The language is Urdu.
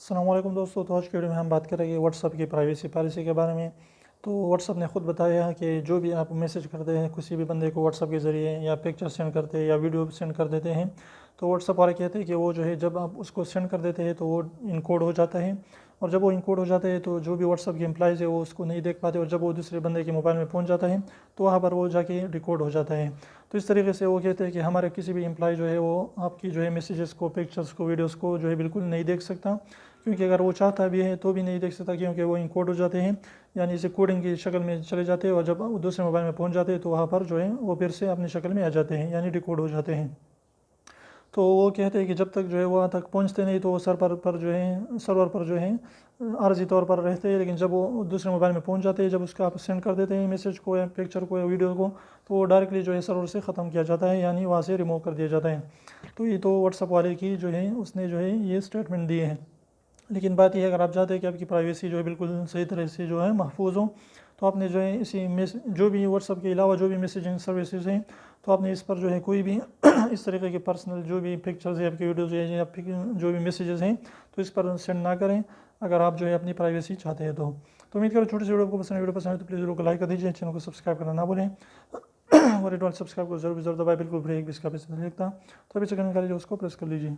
السلام علیکم دوستو، تو آج کی ویڈیو میں ہم بات کریں گے واٹس ایپ کی پرائیویسی پالیسی کے بارے میں۔ تو واٹس ایپ نے خود بتایا ہے کہ جو بھی آپ میسج کرتے ہیں کسی بھی بندے کو واٹس ایپ کے ذریعے، یا پکچر سینڈ کرتے ہیں یا ویڈیو سینڈ کر دیتے ہیں، تو واٹس ایپ والے کہتے ہیں کہ وہ جو ہے جب آپ اس کو سینڈ کر دیتے ہیں تو وہ انکوڈ ہو جاتا ہے، اور جب وہ انکوڈ ہو جاتا ہے تو جو بھی واٹس ایپ کے امپلائیز ہے وہ اس کو نہیں دیکھ پاتے، اور جب وہ دوسرے بندے کے موبائل میں پہنچ جاتا ہے تو وہاں پر وہ جا کے ریکارڈ ہو جاتا ہے۔ تو اس طریقے سے وہ کہتے ہیں کہ ہمارے کسی بھی امپلائی جو ہے وہ آپ کی جو ہے میسیجز کو، پکچرز کو، ویڈیوز کو جو ہے بالکل نہیں دیکھ سکتا، کیونکہ اگر وہ چاہتا بھی ہے تو بھی نہیں دیکھ سکتا، کیونکہ وہ انکوڈ ہو جاتے ہیں، یعنی اسے کوڈنگ کی شکل میں چلے جاتے ہیں، اور جب دوسرے موبائل میں پہنچ جاتے ہیں تو وہاں پر جو ہے وہ پھر سے اپنی شکل میں آ جاتے ہیں، یعنی ریکارڈ ہو جاتے ہیں۔ تو وہ کہتے ہیں کہ جب تک جو ہے وہاں تک پہنچتے نہیں تو وہ سرور پر جو ہے عارضی طور پر رہتے ہیں، لیکن جب وہ دوسرے موبائل میں پہنچ جاتے ہیں، جب اس کا آپ سینڈ کر دیتے ہیں میسج کو یا پکچر کو یا ویڈیو کو، تو وہ ڈائریکٹلی جو ہے سرور سے ختم کیا جاتا ہے، یعنی وہاں سے ریموو کر دیا جاتا ہے۔ تو یہ تو واٹس ایپ والے کی جو ہے اس نے جو ہے یہ اسٹیٹمنٹ دیے ہیں۔ لیکن بات یہ ہے، اگر آپ چاہتے ہیں کہ آپ کی پرائیویسی جو ہے بالکل صحیح طرح سے جو ہے محفوظ ہو، تو آپ نے جو ہے جو بھی واٹس ایپ کے علاوہ جو بھی میسیجنگ سروسز ہیں، تو آپ نے اس پر جو ہے کوئی بھی اس طریقے کے پرسنل جو بھی پکچرز یا آپ کی ویڈیوز یا جو بھی میسیجز ہیں تو اس پر سینڈ نہ کریں، اگر آپ جو ہے اپنی پرائیویسی چاہتے ہیں تو امید کرو چھوٹی سی ویڈیو کو پسند ہے تو پلیز ویڈیو کو لائک کر دیجیے، چینل کو سبسکرائب کرنا نہ بھولیں، اور ریڈ والے سبسکرائب کو ضرور ضرور دبائے، بالکل فری، اس کا پیسہ نہیں لگتا، تو ابھی سے کرنے کے لیے اس کو پریس کر لیجیے۔